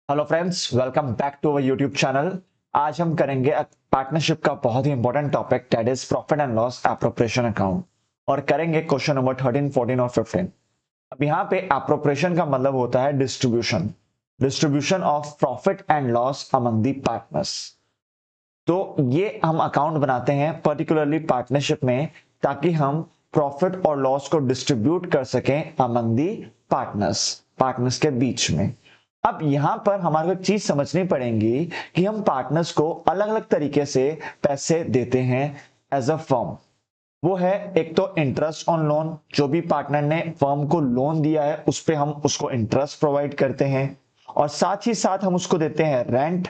Hello friends, welcome back to our YouTube channel. आज हम करेंगे पार्टनरशिप का बहुत ही important topic, that is profit and loss appropriation account, और करेंगे क्वेश्चन नंबर 13, 14 और 15। अब यहाँ पे एप्रोप्रिएशन का मतलब होता है distribution distribution of profit and loss among the partners. तो ये हम अकाउंट बनाते हैं पर्टिकुलरली पार्टनरशिप में, ताकि हम प्रॉफिट और लॉस को डिस्ट्रीब्यूट कर सकें अमंग दी पार्टनर्स के बीच में। अब यहां पर हमारे को एक चीज समझनी पड़ेगी कि हम पार्टनर्स को अलग अलग तरीके से पैसे देते हैं एज अ फर्म। वो है एक तो इंटरेस्ट ऑन लोन, जो भी पार्टनर ने फर्म को लोन दिया है उस पे हम उसको इंटरेस्ट प्रोवाइड करते हैं, और साथ ही साथ हम उसको देते हैं rent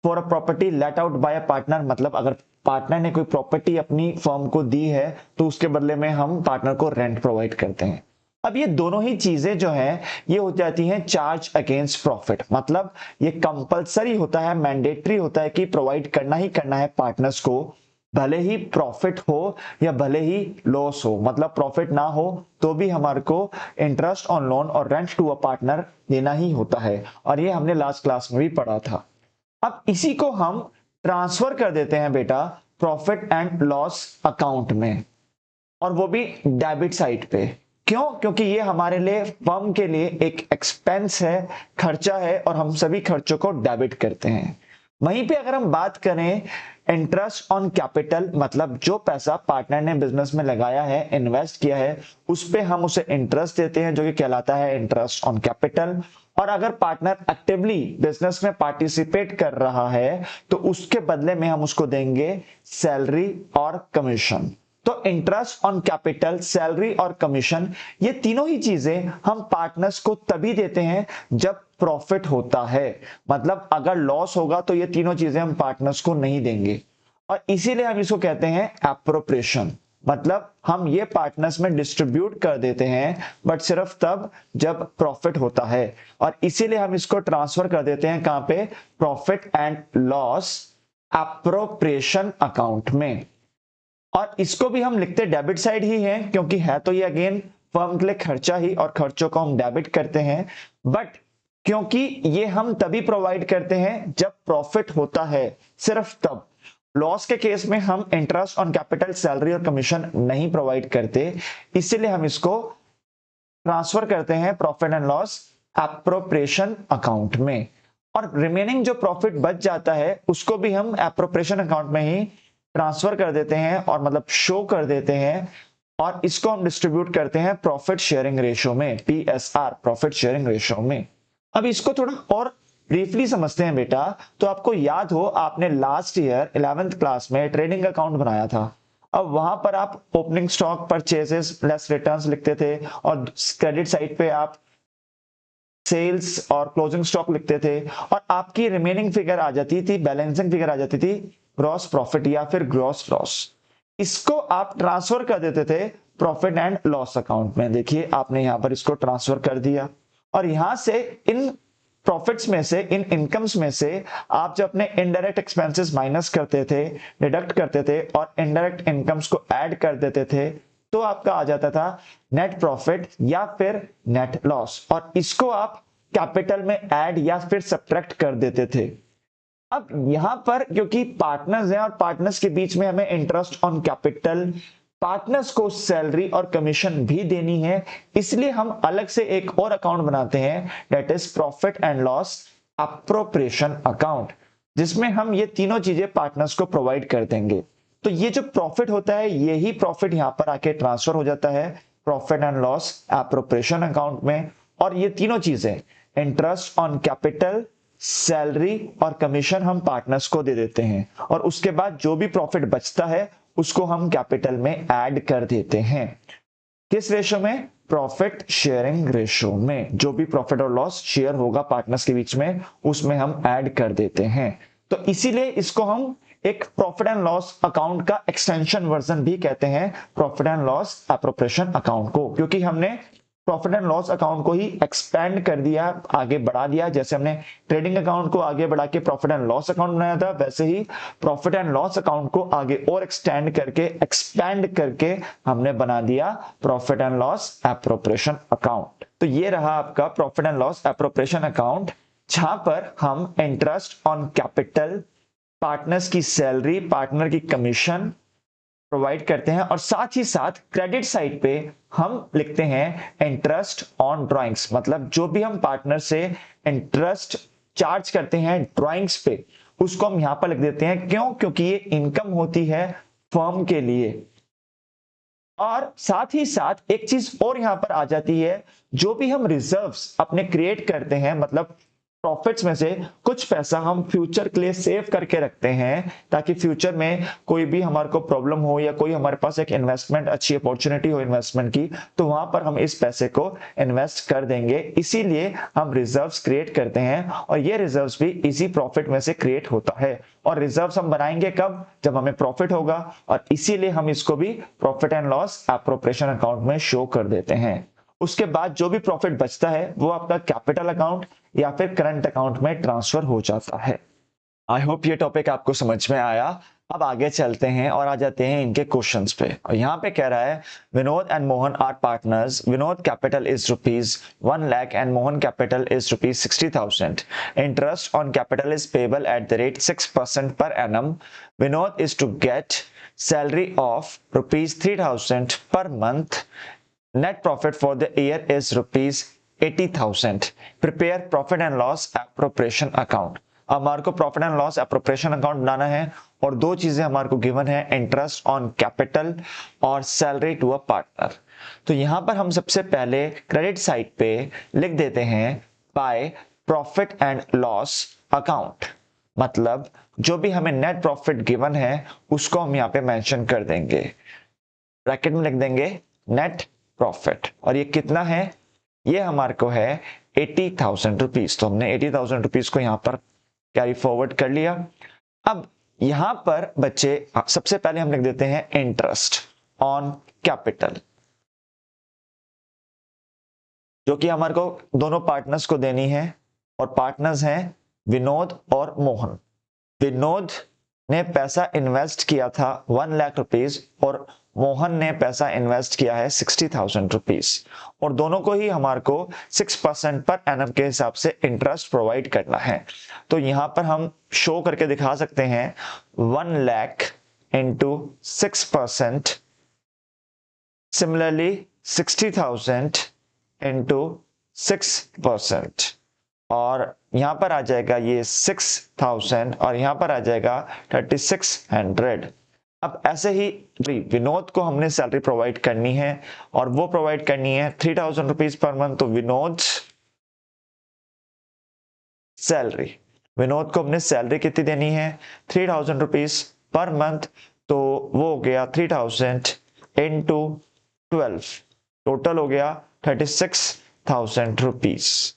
for a property let out by a partner. मतलब अगर पार्टनर ने कोई प्रॉपर्टी अपनी फर्म को दी है तो उसके बदले में हम पार्टनर को रेंट प्रोवाइड करते हैं। अब ये दोनों ही चीजें जो है ये हो जाती हैं चार्ज अगेंस्ट प्रॉफिट। मतलब ये कंपलसरी होता है, मैंडेटरी होता है कि प्रोवाइड करना ही करना है पार्टनर्स को, भले ही प्रॉफिट हो या भले ही लॉस हो। मतलब प्रॉफिट ना हो तो भी हमारे को इंटरेस्ट ऑन लोन और रेंट टू अ पार्टनर देना ही होता है, और ये हमने लास्ट क्लास में भी पढ़ा था। अब इसी को हम ट्रांसफर कर देते हैं बेटा प्रॉफिट एंड लॉस अकाउंट में, और वो भी डेबिट साइड पे। क्यों? क्योंकि ये हमारे लिए, फर्म के लिए एक एक्सपेंस है, खर्चा है, और हम सभी खर्चों को डेबिट करते हैं। वहीं पे अगर हम बात करें इंटरेस्ट ऑन कैपिटल, मतलब जो पैसा पार्टनर ने बिजनेस में लगाया है, इन्वेस्ट किया है, उस पे हम उसे इंटरेस्ट देते हैं, जो कि कहलाता है इंटरेस्ट ऑन कैपिटल। और अगर पार्टनर एक्टिवली बिजनेस में पार्टिसिपेट कर रहा है तो उसके बदले में हम उसको देंगे सैलरी और कमीशन। तो इंटरेस्ट ऑन कैपिटल, सैलरी और कमीशन, ये तीनों ही चीजें हम पार्टनर्स को तभी देते हैं जब प्रॉफिट होता है। मतलब अगर लॉस होगा तो ये तीनों चीजें हम पार्टनर्स को नहीं देंगे, और इसीलिए हम इसको कहते हैं एप्रोप्रिएशन। मतलब हम ये पार्टनर्स में डिस्ट्रीब्यूट कर देते हैं, बट सिर्फ तब जब प्रॉफिट होता है, और इसीलिए हम इसको ट्रांसफर कर देते हैं कहां पे? Profit and loss appropriation account में। और इसको भी हम लिखते डेबिट साइड ही है, क्योंकि है तो ये अगेन फर्म के लिए खर्चा ही, और खर्चों को हम डेबिट करते हैं। बट क्योंकि ये हम तभी प्रोवाइड करते हैं जब प्रॉफिट होता है, सिर्फ तब। लॉस के केस में हम इंटरेस्ट ऑन कैपिटल, सैलरी और कमीशन नहीं प्रोवाइड करते, इसीलिए हम इसको ट्रांसफर करते हैं profit and loss appropriation account में। और रिमेनिंग जो प्रॉफिट बच जाता है उसको भी हम एप्रोप्रिएशन अकाउंट में ही ट्रांसफर कर देते हैं, और मतलब शो कर देते हैं, और इसको हम डिस्ट्रीब्यूट करते हैं प्रॉफिट शेयरिंग रेशियो में, पीएसआर, प्रॉफिट शेयरिंग रेशियो में। अब इसको थोड़ा और ब्रीफली समझते हैं बेटा। तो आपको याद हो, आपने लास्ट ईयर 11th क्लास में ट्रेडिंग अकाउंट बनाया था। अब वहां पर आप opening stock purchases less returns लिखते थे, और क्रेडिट साइड पे आप सेल्स और क्लोजिंग स्टॉक लिखते थे, और आपकी रिमेनिंग फिगर आ जाती थी, बैलेंसिंग फिगर आ जाती थी ग्रॉस प्रॉफिट या फिर ग्रॉस लॉस। इसको आप ट्रांसफर कर देते थे प्रॉफिट एंड लॉस अकाउंट में। देखिए आपने यहां पर इसको ट्रांसफर कर दिया, और यहां से इन प्रॉफिट्स में से, इन इनकम्स में से आप जब अपने इनडायरेक्ट एक्सपेंसेस माइनस करते थे, डिडक्ट करते थे, और इनडायरेक्ट इनकम्स को ऐड कर देते थे, तो आपका आ जाता था नेट प्रॉफिट या फिर नेट लॉस, और इसको आप कैपिटल में ऐड या फिर सब्ट्रैक्ट कर देते थे। अब यहां पर क्योंकि पार्टनर्स हैं और पार्टनर्स के बीच में हमें इंटरेस्ट ऑन कैपिटल, पार्टनर्स को सैलरी और कमीशन भी देनी है, इसलिए हम अलग से एक और अकाउंट बनाते हैं, that is profit and loss appropriation account, जिसमें हम ये तीनों चीजें पार्टनर्स को प्रोवाइड कर देंगे। तो ये जो प्रॉफिट होता है, यही प्रॉफिट यहां पर आके ट्रांसफर हो जाता है profit and loss appropriation account में। और ये तीनों चीजें, इंटरेस्ट ऑन कैपिटल, सैलरी और कमीशन, हम पार्टनर्स को दे देते हैं, और उसके बाद जो भी प्रॉफिट बचता है उसको हम कैपिटल में ऐड कर देते हैं। किस रेशो में? प्रॉफिट शेयरिंग रेशो में। जो भी प्रॉफिट और लॉस शेयर होगा पार्टनर्स के बीच में, उसमें हम ऐड कर देते हैं। तो इसीलिए इसको हम एक प्रॉफिट एंड लॉस अकाउंट का एक्सटेंशन वर्जन भी कहते हैं, profit and loss appropriation account को, क्योंकि हमने प्रॉफिट एंड लॉस अकाउंट को ही एक्सपेंड कर दिया, आगे बढ़ा दिया। जैसे हमने ट्रेडिंग अकाउंट को आगे बढ़ा के प्रॉफिट एंड लॉस अकाउंट बनाया था, वैसे ही प्रॉफिट एंड लॉस अकाउंट को आगे और एक्सटेंड करके, एक्सपेंड करके हमने बना दिया profit and loss appropriation account. तो ये रहा आपका profit and loss appropriation account जहां पर हम इंटरेस्ट ऑन कैपिटल, पार्टनर्स की सैलरी, पार्टनर की कमीशन प्रोवाइड करते हैं और साथ ही साथ क्रेडिट साइड पे हम लिखते हैं इंटरेस्ट ऑन ड्राइंग्स, मतलब जो भी हम पार्टनर से इंटरेस्ट चार्ज करते हैं ड्राइंग्स पे उसको हम यहां पर लिख देते हैं। क्यों? क्योंकि ये इनकम होती है फर्म के लिए। और साथ ही साथ एक चीज और यहां पर आ जाती है, जो भी हम रिजर्व्स अपने क्रिएट करते हैं, मतलब प्रॉफिट्स में से कुछ पैसा हम फ्यूचर के लिए सेव करके रखते हैं, ताकि फ्यूचर में कोई भी हमारे को प्रॉब्लम हो या कोई हमारे पास एक इन्वेस्टमेंट अच्छी अपॉर्चुनिटी हो इन्वेस्टमेंट की, तो वहां पर हम इस पैसे को इन्वेस्ट कर देंगे। इसीलिए हम रिजर्व्स क्रिएट करते हैं और ये रिजर्व्स भी इसी प्रॉफिट में से क्रिएट होता है। और रिजर्व्स हम बनाएंगे कब? जब हमें प्रॉफिट होगा, और इसीलिए हम इसको भी profit and loss appropriation account में शो कर देते हैं। उसके बाद जो भी प्रॉफिट बचता है वो आपका कैपिटल अकाउंट या फिर करंट अकाउंट में ट्रांसफर हो जाता है। आई होप ये टॉपिक आपको समझ में आया। अब आगे चलते हैं और आ जाते हैं इनके क्वेश्चंस पे। और यहाँ पे कह रहा है Vinod and Mohan are partners, Vinod capital is ₹1 lakh and Mohan capital is ₹60,000। Interest on capital is payable at the rate 6% per annum. Vinod is to get salary of ₹3,000 per month. Net profit for the year is ₹80,000. Prepare profit and loss appropriation account. अब हमारे को profit and loss appropriation account बनाना है और दो चीजें हमारे को गिवन है, इंटरेस्ट ऑन कैपिटल और सैलरी टू अ पार्टनर। तो यहां पर हम सबसे पहले क्रेडिट साइड पे लिख देते हैं by profit and loss account, मतलब जो भी हमें नेट प्रॉफिट गिवन है उसको हम यहाँ पे मेंशन कर देंगे, ब्रैकेट में लिख देंगे नेट प्रॉफिट। और ये कितना है? ये हमारे को है ₹80,000। तो हमने ₹80,000 को यहां पर कैरी फॉरवर्ड कर लिया। अब यहां पर बच्चे सबसे पहले हम लिख देते हैं इंटरेस्ट ऑन कैपिटल, जो कि हमारे को दोनों पार्टनर्स को देनी है और पार्टनर्स हैं विनोद और मोहन। विनोद ने पैसा इन्वेस्ट किया था ₹1 लाख और मोहन ने पैसा इन्वेस्ट किया है ₹60,000 और दोनों को ही हमारे को 6% पर एनम के हिसाब से इंटरेस्ट प्रोवाइड करना है। तो यहां पर हम शो करके दिखा सकते हैं 1 लाख इंटू 6%, सिमिलरली 60,000 इंटू 6%, और यहां पर आ जाएगा ये 6,000 और यहां पर आ जाएगा 3,600। अब ऐसे ही विनोद को हमने सैलरी प्रोवाइड करनी है और वो प्रोवाइड करनी है ₹3,000 पर मंथ। तो विनोद सैलरी, विनोद को हमने सैलरी कितनी देनी है? ₹3,000 पर मंथ। तो वो हो गया 3,000 इंटू 12, टोटल हो गया ₹36,000।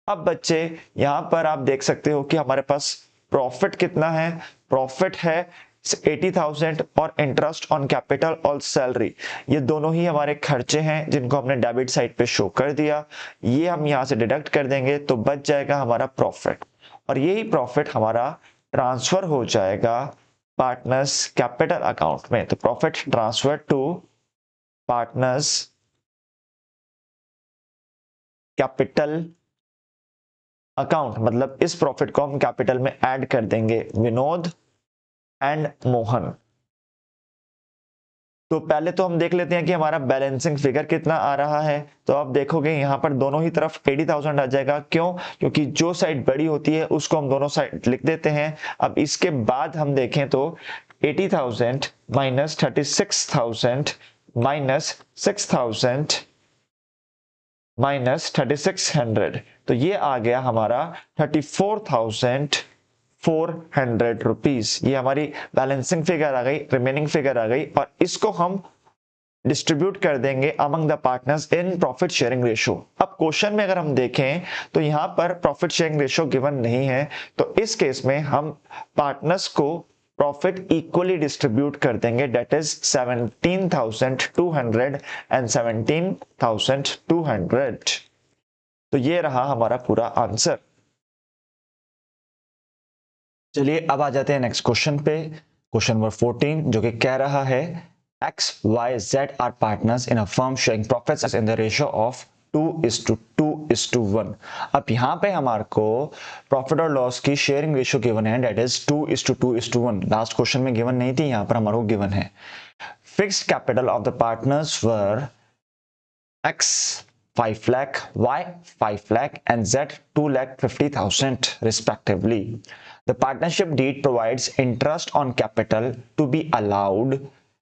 अब बच्चे यहां पर आप देख सकते हो कि हमारे पास प्रॉफिट कितना है? प्रॉफिट है 80,000 और इंटरेस्ट ऑन कैपिटल और सैलरी, ये दोनों ही हमारे खर्चे हैं जिनको हमने डेबिट साइड पे शो कर दिया। ये हम यहां से डिडक्ट कर देंगे तो बच जाएगा हमारा प्रॉफिट, और यही प्रॉफिट हमारा ट्रांसफर हो जाएगा पार्टनर्स कैपिटल अकाउंट में। तो profit transfer to partners capital account, मतलब इस प्रॉफिट को हम कैपिटल में ऐड कर देंगे विनोद एंड मोहन। तो पहले तो हम देख लेते हैं कि हमारा बैलेंसिंग फिगर कितना आ रहा है। तो आप देखोगे यहां पर दोनों ही तरफ 80,000 आ जाएगा। क्यों? क्योंकि जो साइड बड़ी होती है उसको हम दोनों साइड लिख देते हैं। अब इसके बाद हम देखें तो 80,000 माइनस 36,000 माइनस 6,000 माइनस 3,600, तो ये आ गया हमारा 34,400 रुपीज। ये हमारी बैलेंसिंग फिगर आ गई, रिमेनिंग फिगर आ गई, और इसको हम डिस्ट्रीब्यूट कर देंगे among the partners in profit sharing ratio. अब क्वेश्चन में अगर हम देखें तो यहां पर प्रॉफिट शेयरिंग रेशियो गिवन नहीं है, तो इस केस में हम पार्टनर्स को प्रॉफिट इक्वली डिस्ट्रीब्यूट कर देंगे, डेट इज 17,200 एंड 17,200। तो ये रहा हमारा पूरा आंसर। चलिए अब आ जाते हैं नेक्स्ट क्वेश्चन पे, क्वेश्चन नंबर 14, जो कि कह रहा है X, Y, Z are partners in a firm sharing profits in the ratio of 2:1। अब यहाँ पे हमारे को प्रॉफिट और लॉस की शेयरिंग रेशियो गिवन है, डेट इज 2:1। लास्ट क्वेश्चन में गिवन नहीं थी, यहाँ पर हमारे को गिवन है। Fixed capital of the partners were X 5 lakh, Y 5 lakh and Z 2,50,000 respectively. The partnership deed provides interest on capital to be allowed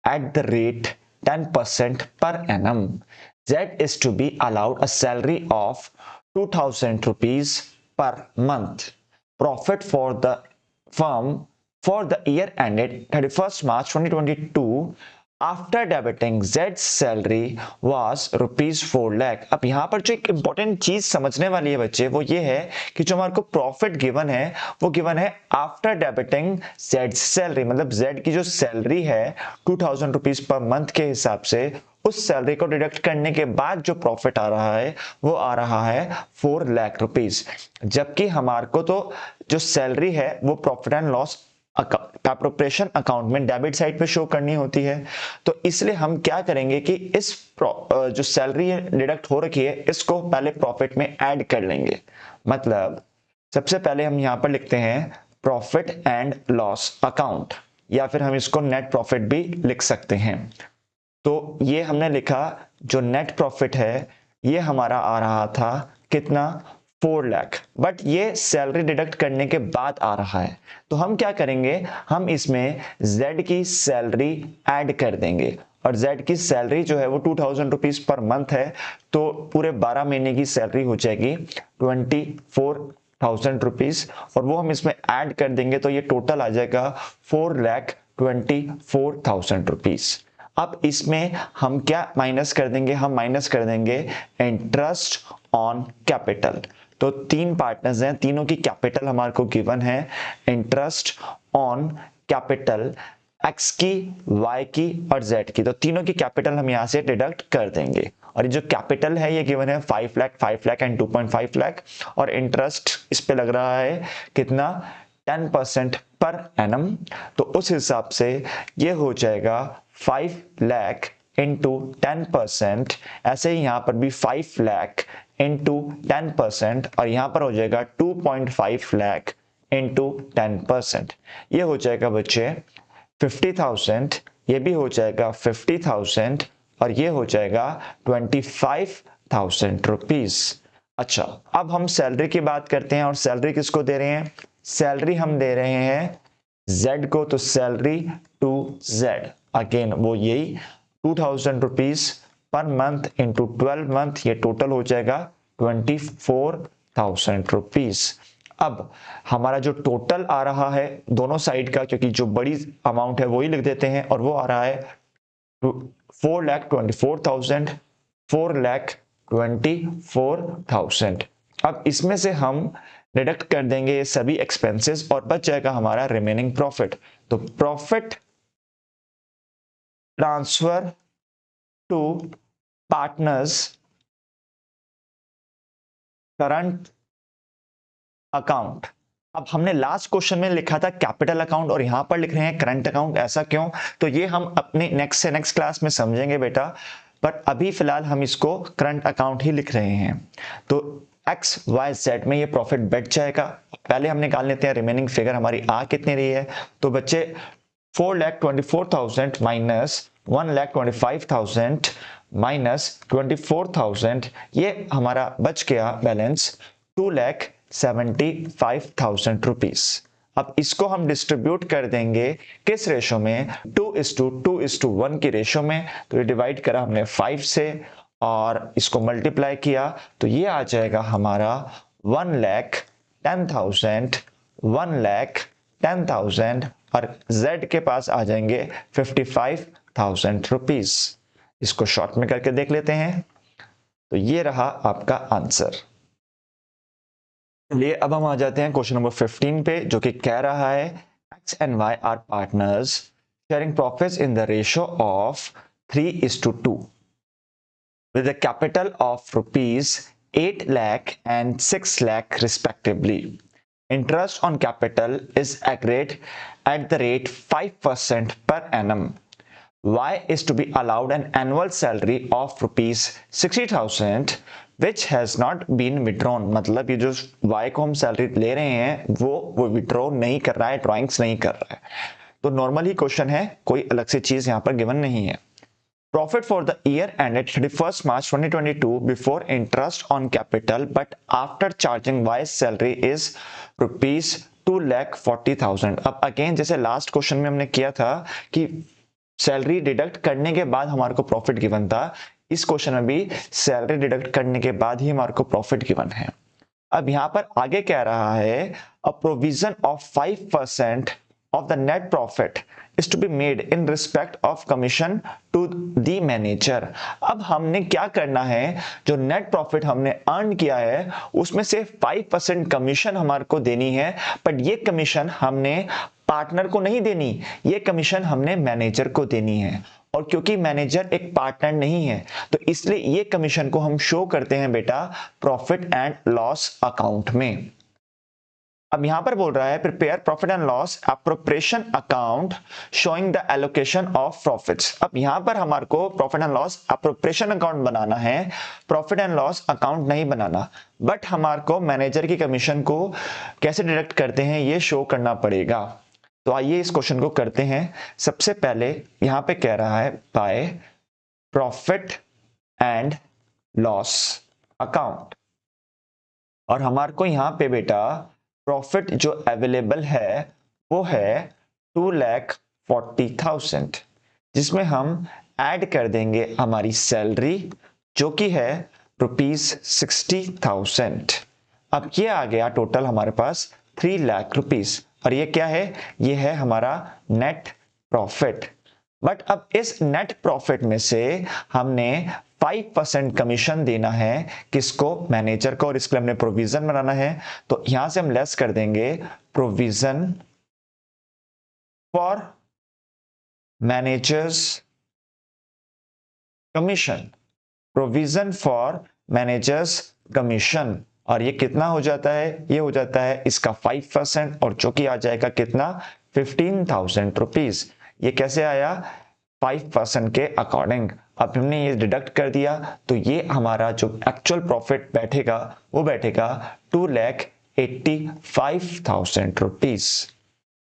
at the rate 10% per annum. Z is to be allowed a salary of 2,000 rupees per month. Profit for the firm for the year ended 31st March 2022 after debiting Z's salary was ₹4 lakh. अब यहाँ पर जो एक important चीज समझने वाली है बच्चे, वो ये है कि जो हमारे को प्रॉफिट गिवन है वो गिवन है आफ्टर डेबिटिंग Z's सैलरी, मतलब Z की जो सैलरी है 2,000 रुपीज पर मंथ के हिसाब से, उस सैलरी को डिडक्ट करने के बाद जो प्रॉफिट आ रहा है वो आ रहा है 4 लाख रुपीज। जबकि हमारे को तो जो सैलरी है वो profit and loss appropriation account में डेबिट साइड पे शो करनी होती है। तो इसलिए हम क्या करेंगे कि इस जो सैलरी डिडक्ट हो रखी है इसको पहले प्रॉफिट में ऐड कर लेंगे। मतलब सबसे पहले हम यहां पर लिखते हैं प्रॉफिट एंड लॉस अकाउंट, या फिर हम इसको नेट प्रॉफिट भी लिख सकते हैं। तो ये हमने लिखा, जो नेट प्रॉफिट है ये हमारा आ रहा था कितना, 4 लाख, बट ये सैलरी डिडक्ट करने के बाद आ रहा है। तो हम क्या करेंगे, हम इसमें Z की सैलरी ऐड कर देंगे, और Z की सैलरी जो है वो 2,000 रुपीज पर मंथ है, तो पूरे 12 महीने की सैलरी हो जाएगी 24,000 रुपीज, और वो हम इसमें ऐड कर देंगे तो ये टोटल आ जाएगा 4,24,000 रुपीज। अब इसमें हम क्या माइनस कर देंगे, हम माइनस कर देंगे इंटरेस्ट ऑन कैपिटल। तो 3 पार्टनर्स हैं, तीनों की कैपिटल हमारे को गिवन है, इंटरेस्ट ऑन कैपिटल X की, Y की और Z की, तो तीनों की कैपिटल हम यहां से डिडक्ट कर देंगे। और ये जो कैपिटल है ये गिवन है 5 लाख, 5 लाख एंड 2.5 लाख, और इंटरेस्ट इस पे लग रहा है कितना, 10% पर एनम। तो उस हिसाब से ये हो जाएगा 5 लाख इंटू 10%, ऐसे ही यहां पर भी 5 लाख इंटू 10%, और यहां पर हो जाएगा 2.5 लाख इंटू 10%। ये हो जाएगा बच्चे 50,000, ये भी हो जाएगा 50,000, और ये हो जाएगा 25,000 रुपीज। अच्छा, अब हम सैलरी की बात करते हैं, और सैलरी किसको दे रहे हैं, सैलरी हम दे रहे हैं Z को, तो सैलरी टू Z, अगेन वो यही 2,000 rupees per month into 12 month, ये टोटल हो जाएगा 24,000 रुपीज। अब हमारा जो टोटल आ रहा है दोनों साइड का, क्योंकि जो बड़ी अमाउंट है वही लिख देते हैं, और वो आ रहा है 4,24,000, 4,24,000। अब इसमें से हम डिडक्ट कर देंगे ये सभी एक्सपेंसेस, और बच जाएगा हमारा रिमेनिंग प्रॉफिट। तो profit transfer to partners current account. अब हमने लास्ट क्वेश्चन में लिखा था कैपिटल अकाउंट, और यहां पर लिख रहे हैं करंट अकाउंट, ऐसा क्यों, तो ये हम अपने नेक्स्ट क्लास में समझेंगे बेटा, पर अभी फिलहाल हम इसको करंट अकाउंट ही लिख रहे हैं। तो एक्स वाई जेड में ये प्रॉफिट बैठ जाएगा। पहले हम निकाल लेते हैं रिमेनिंग फिगर हमारी आ कितनी रही है, तो बच्चे 4,24,000 माइनस 1,25,000 माइनस 24,000, ये हमारा बच गया बैलेंस 2,75,000 रुपीज। अब इसको हम डिस्ट्रीब्यूट कर देंगे किस रेशो में, 2:1 की रेशो में। तो ये डिवाइड करा हमने 5 से, और इसको मल्टीप्लाई किया, तो ये आ जाएगा हमारा 1,10,000, 1,10,000, और Z के पास आ जाएंगे 55,000 रुपीज। इसको शॉर्ट में करके देख लेते हैं, तो ये रहा आपका आंसर। चलिए अब हम आ जाते हैं क्वेश्चन नंबर 15 पे, जो कि कह रहा है X and Y are partners sharing profits in the ratio of 3:2 with a capital of rupees 8 lakh and 6 lakh respectively. Interest on capital is agreed at the rate 5% per annum. Y is to be allowed an annual salary of rupees 60,000 which has not been withdrawn। मतलब ये जो Y को हम salary ले रहे हैं वो withdraw नहीं कर रहा है, ड्रॉइंग्स नहीं कर रहा है। तो नॉर्मली क्वेश्चन है, कोई अलग से चीज यहाँ पर गिवन नहीं है। Profit for the year ended 31st March 2022 before interest on capital but after charging Y's salary is rupees 2,40,000। अब अगेन जैसे लास्ट क्वेश्चन में हमने किया था कि सैलरी डिडक्ट करने के बाद हमारे को प्रॉफिट गिवन था, इस क्वेश्चन में भी सैलरी डिडक्ट करने के बाद ही हमारे को प्रॉफिट गिवन है। अब यहां पर आगे कह रहा है a provision of 5% of the net profit is to be made in respect of commission to the manager। अब हमने क्या करना है, जो नेट प्रॉफिट हमने अर्न किया है उसमें से 5% कमीशन हमारे को देनी है, बट ये कमीशन हमने पार्टनर को नहीं देनी, ये कमीशन हमने मैनेजर को देनी है। और क्योंकि मैनेजर एक पार्टनर नहीं है तो इसलिए ये कमीशन को हम शो करते हैं बेटा प्रॉफिट एंड लॉस अकाउंट में। अब यहां पर बोल रहा है prepare profit and loss appropriation account showing the allocation of profits. अब यहां पर हमारे को profit and loss appropriation account बनाना है, प्रॉफिट एंड लॉस अकाउंट नहीं बनाना। बट हमारे को मैनेजर की कमीशन को कैसे डिडक्ट करते हैं ये शो करना पड़ेगा। तो आइए इस क्वेश्चन को करते हैं। सबसे पहले यहां पे कह रहा है by profit and loss account, और हमारे को यहां पे बेटा प्रॉफिट जो अवेलेबल है वो है 2,40,000, जिसमें हम ऐड कर देंगे हमारी सैलरी जो कि है रुपीज 60,000। अब ये आ गया टोटल हमारे पास 3 लाख रुपीज, और ये क्या है, ये है हमारा नेट प्रॉफिट। बट अब इस नेट प्रॉफिट में से हमने 5% कमीशन देना है किसको, मैनेजर को, और इसके लिए हमने प्रोविजन बनाना है। तो यहां से हम लेस कर देंगे provision for managers commission, provision for managers commission, और ये कितना हो जाता है, ये हो जाता है इसका 5%, और जो कि आ जाएगा कितना 15,000 रुपीज। ये कैसे आया, 5% के अकॉर्डिंग। अब हमने ये डिडक्ट कर दिया तो ये हमारा जो एक्चुअल प्रॉफिट बैठेगा वो बैठेगा 2,85,000 रुपीज।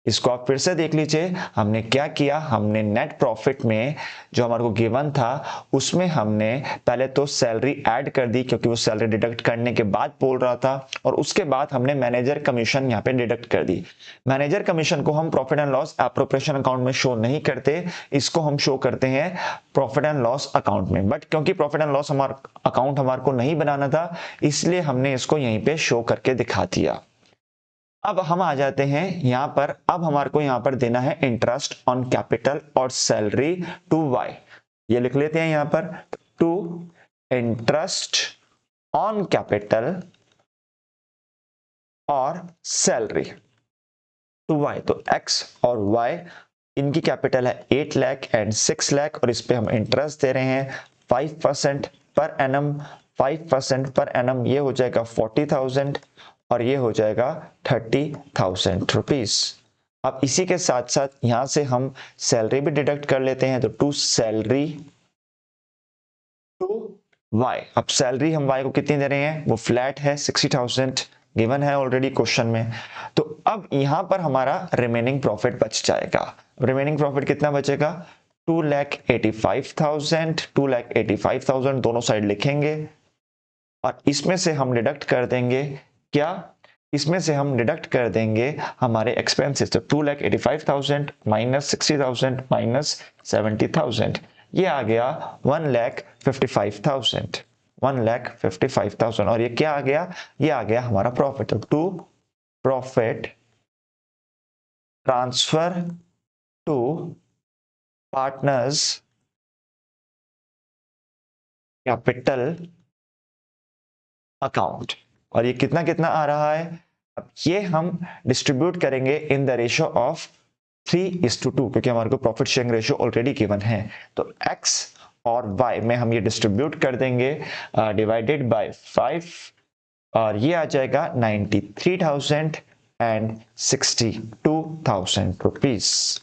इसको आप फिर से देख लीजिए, हमने क्या किया, हमने नेट प्रॉफिट में जो हमारे को गिवन था उसमें हमने पहले तो सैलरी ऐड कर दी क्योंकि वो सैलरी डिडक्ट करने के बाद बोल रहा था, और उसके बाद हमने मैनेजर कमीशन यहाँ पे डिडक्ट कर दी। मैनेजर कमीशन को हम profit and loss appropriation account में शो नहीं करते, इसको हम शो करते हैं प्रॉफिट एंड लॉस अकाउंट में। बट क्योंकि प्रॉफिट एंड लॉस हमारा अकाउंट हमारे को नहीं बनाना था इसलिए हमने इसको यहीं पे शो करके दिखा दिया। अब हम आ जाते हैं यहां पर, अब हमारे को यहां पर देना है इंटरेस्ट ऑन कैपिटल और सैलरी टू वाई। ये लिख लेते हैं यहां पर, टू इंटरेस्ट ऑन कैपिटल और सैलरी टू वाई। तो एक्स और वाई इनकी कैपिटल है 8 लाख एंड 6 लाख, और इस पे हम इंटरेस्ट दे रहे हैं 5% पर एनम। 5% पर एनम ये हो जाएगा 40,000 और ये हो जाएगा 30,000 रुपीज। अब इसी के साथ साथ यहां से हम सैलरी भी डिडक्ट कर लेते हैं, तो टू सैलरी टू वाई। अब सैलरी हम वाई को कितनी दे रहे हैं, वो फ्लैट है 60,000 गिवन है ऑलरेडी क्वेश्चन में। तो अब यहां पर हमारा रिमेनिंग प्रॉफिट बच जाएगा। रिमेनिंग प्रॉफिट कितना बचेगा, 2,85,000। 2,85,000 दोनों साइड लिखेंगे, और इसमें से हम डिडक्ट कर देंगे क्या, इसमें से हम डिडक्ट कर देंगे हमारे एक्सपेंसेस। तो 2,85,000 माइनस 60,000 माइनस 70,000, ये आ गया 1,55,000। 1,55,000, और ये क्या आ गया, ये आ गया हमारा profit. To profit transfer to partners capital account, और ये कितना कितना आ रहा है, अब ये हम डिस्ट्रीब्यूट करेंगे इन द रेशियो ऑफ 3:2 क्योंकि हमारे को profit sharing ratio already given है। तो x और y में हम ये डिस्ट्रीब्यूट कर देंगे डिवाइडेड बाय 5, और ये आ जाएगा 93,000 एंड 62,000 रुपीज।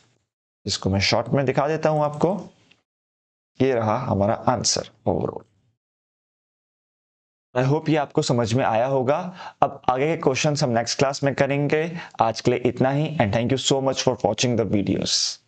इसको मैं शॉर्ट में दिखा देता हूं आपको। ये रहा हमारा आंसर ओवरऑल। आई होप ये आपको समझ में आया होगा। अब आगे के क्वेश्चंस हम नेक्स्ट क्लास में करेंगे। आज के लिए इतना ही and thank you so much for watching the videos.